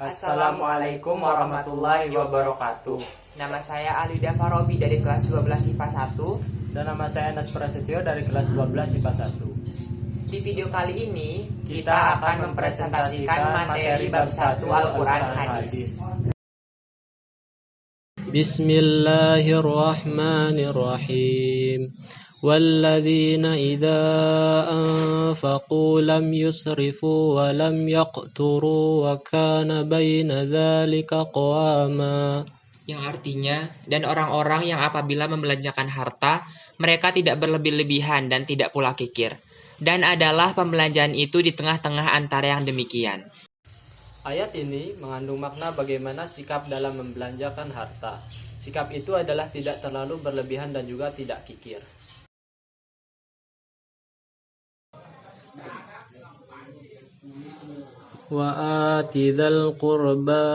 Assalamualaikum warahmatullahi wabarakatuh. Nama saya Alida Farobi dari kelas 12 IPA 1. Dan nama saya Anas Prasetyo dari kelas 12 IPA 1. Di video kali ini kita akan mempresentasikan materi bab 1 Al-Quran Hadis. Bismillahirrahmanirrahim. والذين إذا أنفقوا لم يسرفوا ولم يقتروا وكان بين ذلك قواما. Yang artinya, dan orang-orang yang apabila membelanjakan harta, mereka tidak berlebih-lebihan dan tidak pula kikir. Dan adalah pembelanjaan itu di tengah-tengah antara yang demikian. Ayat ini mengandung makna bagaimana sikap dalam membelanjakan harta. Sikap itu adalah tidak terlalu berlebihan dan juga tidak kikir. وآت ذا القربى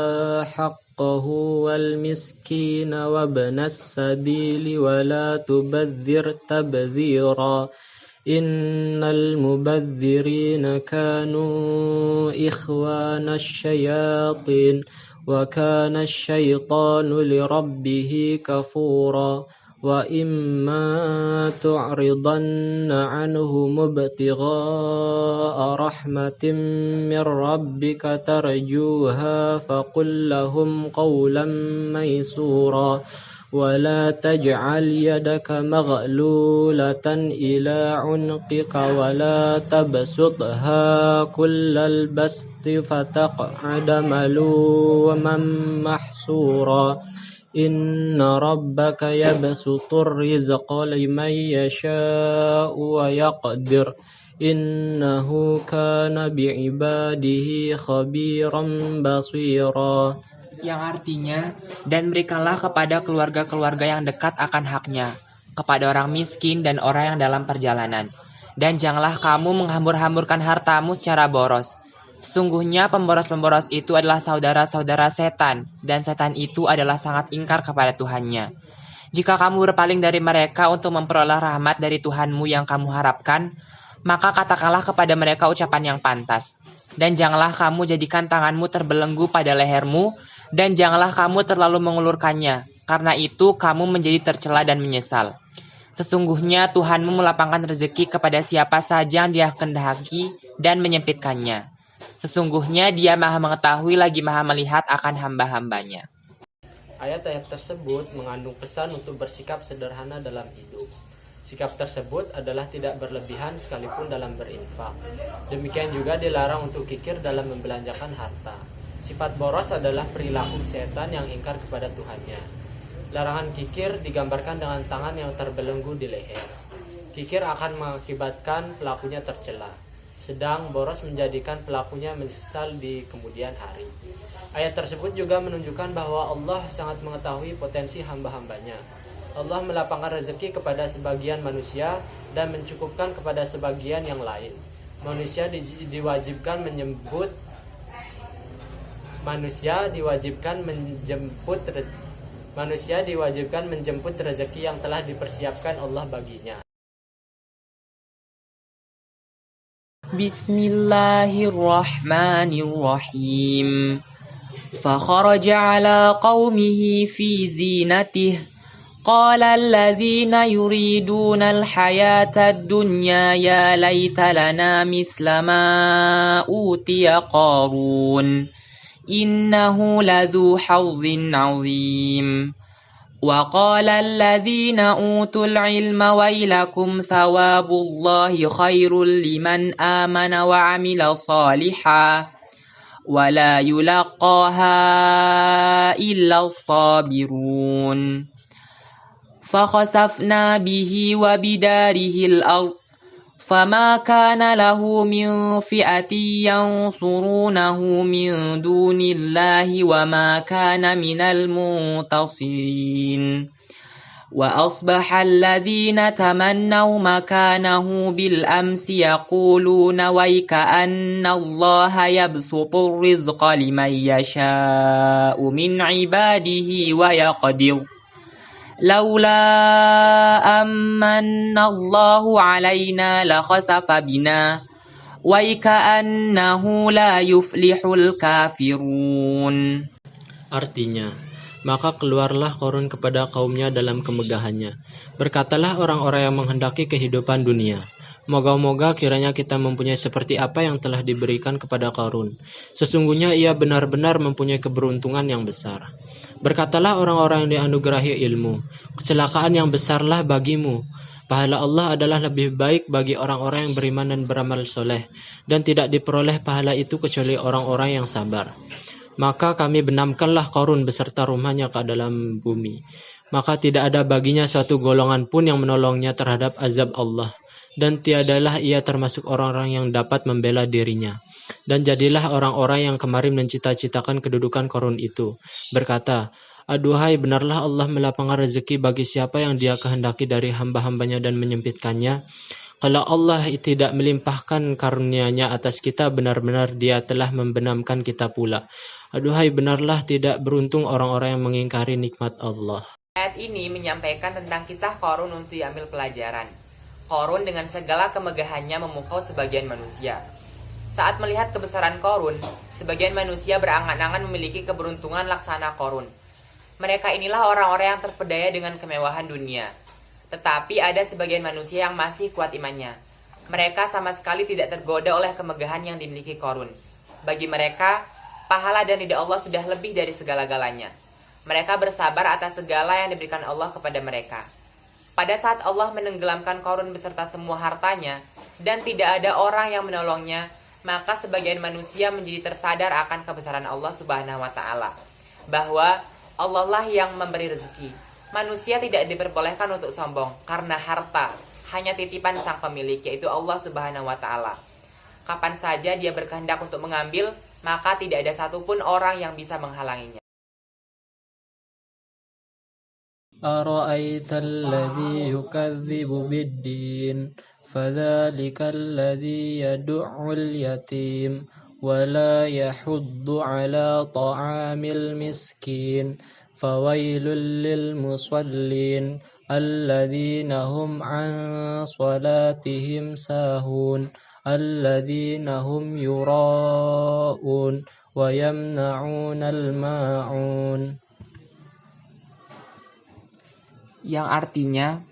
حقه والمسكين وابن السبيل ولا تبذر تبذيرا إن المبذرين كانوا إخوان الشياطين وكان الشيطان لربه كفورا وإما تعرضن عنهم ابتغاء رحمة من ربك ترجوها فقل لهم قولا ميسورا ولا تجعل يدك مغلولة إلى عنقك ولا تبسطها كل البسط فتقعد ملوما محسورا إن ربك يبسط الرزق لمن يشاء ويقدر إنه كان بعباده خبيرا بصيرا. Yang artinya, dan berikanlah kepada keluarga-keluarga yang dekat akan haknya, kepada orang miskin dan orang yang dalam perjalanan. Dan janganlah kamu menghambur-hamburkan hartamu secara boros. Sesungguhnya pemboros-pemboros itu adalah saudara-saudara setan, dan setan itu adalah sangat ingkar kepada Tuhannya. Jika kamu berpaling dari mereka untuk memperoleh rahmat dari Tuhanmu yang kamu harapkan, maka katakanlah kepada mereka ucapan yang pantas. Dan janganlah kamu jadikan tanganmu terbelenggu pada lehermu, dan janganlah kamu terlalu mengulurkannya, karena itu kamu menjadi tercela dan menyesal. Sesungguhnya Tuhanmu melapangkan rezeki kepada siapa saja yang Dia kehendaki dan menyempitkannya. Sesungguhnya Dia Maha mengetahui lagi Maha melihat akan hamba-hambanya. Ayat-ayat tersebut mengandung pesan untuk bersikap sederhana dalam hidup. Sikap tersebut adalah tidak berlebihan sekalipun dalam berinfak. Demikian juga dilarang untuk kikir dalam membelanjakan harta. Sifat boros adalah perilaku setan yang ingkar kepada Tuhannya. Larangan kikir digambarkan dengan tangan yang terbelenggu di leher. Kikir akan mengakibatkan pelakunya tercela, sedang boros menjadikan pelakunya menyesal di kemudian hari. Ayat tersebut juga menunjukkan bahwa Allah sangat mengetahui potensi hamba-hambanya. Allah melapangkan rezeki kepada sebagian manusia dan mencukupkan kepada sebagian yang lain. Manusia diwajibkan menjemput rezeki yang telah dipersiapkan Allah baginya. Bismillahirrahmanirrahim. فخرج على قومه في زينته قال الذين يريدون الحياة الدنيا يا ليت لنا مثل ما أوتي قارون إنه لذو حظ عظيم وقال الذين أوتوا العلم ويلكم ثواب الله خير لمن آمن وعمل صالحا ولا يلقاها إلا الصابرون فخسفنا به وبداره الأرض فما كان له من فئة ينصرونه من دون الله وما كان من المنتصرين وأصبح الذين تمنوا مكانه بالأمس يقولون ويكأن الله يبسط الرزق لمن يشاء من عباده ويقدر لولا أمن الله علينا لخسف بنا وَيْكَأَنَّهُ لَا يُفْلِحُ الْكَافِرُونَ. Artinya, maka keluarlah Qarun kepada kaumnya dalam kemegahannya. Berkatalah orang-orang yang menghendaki kehidupan dunia, moga-moga kiranya kita mempunyai seperti apa yang telah diberikan kepada Qarun. Sesungguhnya ia benar-benar mempunyai keberuntungan yang besar. Berkatalah orang-orang yang dianugerahi ilmu, kecelakaan yang besarlah bagimu. Pahala Allah adalah lebih baik bagi orang-orang yang beriman dan beramal soleh, dan tidak diperoleh pahala itu kecuali orang-orang yang sabar. Maka kami benamkanlah Qarun beserta rumahnya ke dalam bumi. Maka tidak ada baginya suatu golongan pun yang menolongnya terhadap azab Allah. Dan tiadalah ia termasuk orang-orang yang dapat membela dirinya. Dan jadilah orang-orang yang kemarin mencita-citakan kedudukan Qarun itu berkata, aduhai, benarlah Allah melapangkan rezeki bagi siapa yang dia kehendaki dari hamba-hambanya dan menyempitkannya. Kalau Allah tidak melimpahkan karunia-Nya atas kita, benar-benar Dia telah membenamkan kita pula. Aduhai, benarlah tidak beruntung orang-orang yang mengingkari nikmat Allah. Ayat ini menyampaikan tentang kisah Qarun untuk diambil pelajaran. Qarun dengan segala kemegahannya memukau sebagian manusia. Saat melihat kebesaran Qarun, sebagian manusia berangan-angan memiliki keberuntungan laksana Qarun. Mereka inilah orang-orang yang terpedaya dengan kemewahan dunia. Tetapi ada sebagian manusia yang masih kuat imannya. Mereka sama sekali tidak tergoda oleh kemegahan yang dimiliki Qarun. Bagi mereka, pahala dan ridha Allah sudah lebih dari segala-galanya. Mereka bersabar atas segala yang diberikan Allah kepada mereka. Pada saat Allah menenggelamkan Qarun beserta semua hartanya, dan tidak ada orang yang menolongnya, maka sebagian manusia menjadi tersadar akan kebesaran Allah Subhanahu wa Ta'ala, bahwa Allah lah yang memberi rezeki. Manusia tidak diperbolehkan untuk sombong karena harta hanya titipan sang pemilik, yaitu Allah Subhanahu wa Ta'ala. Kapan saja dia berkehendak untuk mengambil, maka tidak ada satupun orang yang bisa menghalanginya. أرأيت الذي يكذب بالدين فذلك الذي يدع اليتيم ولا يحض على طعام المسكين فويل للمصلين الذين هم عن صلاتهم ساهون الذين هم يراءون ويمنعون الماعون. Yang artinya,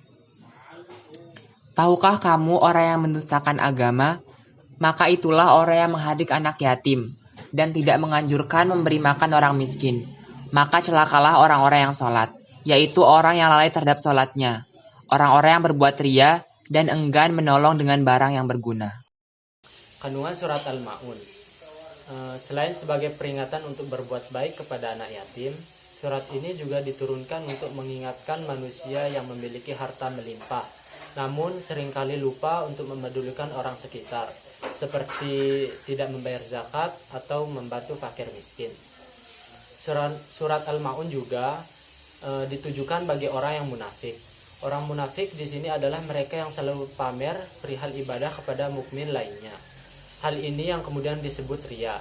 tahukah kamu orang yang mendustakan agama? Maka itulah orang yang menghadik anak yatim dan tidak menganjurkan memberi makan orang miskin. Maka celakalah orang-orang yang sholat, yaitu orang yang lalai terhadap sholatnya, orang-orang yang berbuat ria dan enggan menolong dengan barang yang berguna. Kandungan surat Al-Ma'un. Selain sebagai peringatan untuk berbuat baik kepada anak yatim, surat ini juga diturunkan untuk mengingatkan manusia yang memiliki harta melimpah, namun seringkali lupa untuk memedulikan orang sekitar, seperti tidak membayar zakat atau membantu fakir miskin. Surat Al-Ma'un juga ditujukan bagi orang yang munafik. Orang munafik di sini adalah mereka yang selalu pamer perihal ibadah kepada mukmin lainnya. Hal ini yang kemudian disebut riya.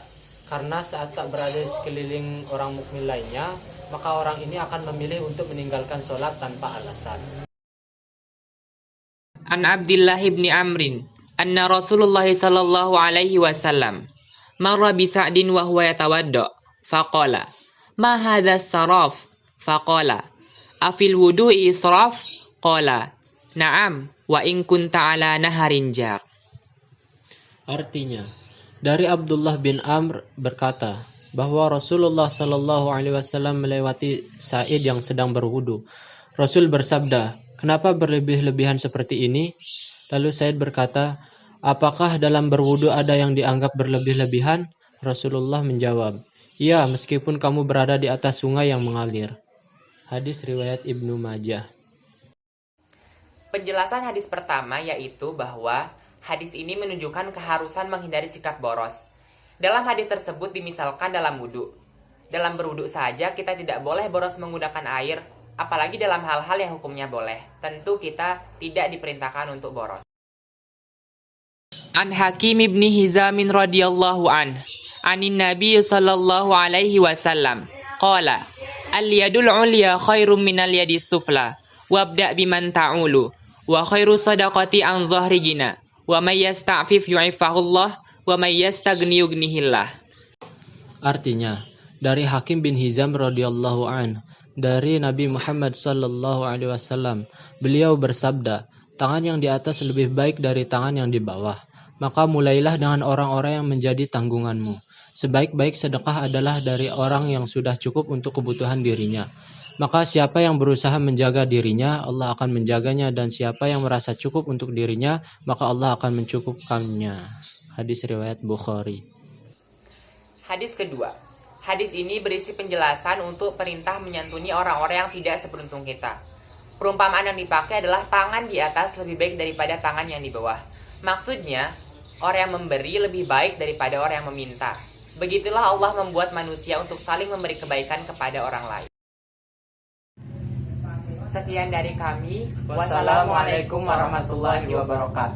Karena saat tak berada di sekeliling orang mukmin lainnya, maka orang ini akan memilih untuk meninggalkan sholat tanpa alasan. An Abdillah ibn Amrin, anna Rasulullah sallallahu alaihi wasallam marra bi Sa'din wa huwa yatawadda, faqala, ma hadha saraf? Faqala, afil wudu'i israf? Qala, na'am, wa in kunta ala naharin jar. Artinya, dari Abdullah bin Amr berkata bahwa Rasulullah Shallallahu Alaihi Wasallam melewati Sa'id yang sedang berwudu. Rasul bersabda, kenapa berlebih-lebihan seperti ini? Lalu Sa'id berkata, apakah dalam berwudu ada yang dianggap berlebih-lebihan? Rasulullah menjawab, ya, meskipun kamu berada di atas sungai yang mengalir. Hadis riwayat Ibnu Majah. Penjelasan hadis pertama yaitu bahwa hadis ini menunjukkan keharusan menghindari sikap boros. Dalam hadis tersebut dimisalkan dalam wudhu. Dalam berwudhu saja kita tidak boleh boros menggunakan air, apalagi dalam hal-hal yang hukumnya boleh. Tentu kita tidak diperintahkan untuk boros. An Hakim ibn Hizam radhiyallahu anin Nabi sallallahu alaihi wasallam qala, al-yadul ulya khairum minal yadis sufla wabda biman ta'ulu wa khairu sadaqati an zahri gina Wa may yasta'fif yu'ifahullah wa may yastaghni yughnihillah. Artinya, dari Hakim bin Hizam radhiyallahu an, dari Nabi Muhammad sallallahu alaihi wasallam, beliau bersabda, tangan yang di atas lebih baik dari tangan yang di bawah. Maka mulailah dengan orang-orang yang menjadi tanggunganmu. Sebaik-baik sedekah adalah dari orang yang sudah cukup untuk kebutuhan dirinya. Maka siapa yang berusaha menjaga dirinya, Allah akan menjaganya, dan siapa yang merasa cukup untuk dirinya, maka Allah akan mencukupkannya. Hadis riwayat Bukhari. Hadis kedua. Hadis ini berisi penjelasan untuk perintah menyantuni orang-orang yang tidak seberuntung kita. Perumpamaan yang dipakai adalah tangan di atas lebih baik daripada tangan yang di bawah. Maksudnya, orang yang memberi lebih baik daripada orang yang meminta. Begitulah Allah membuat manusia untuk saling memberi kebaikan kepada orang lain. Sekian dari kami. Wassalamualaikum warahmatullahi wabarakatuh.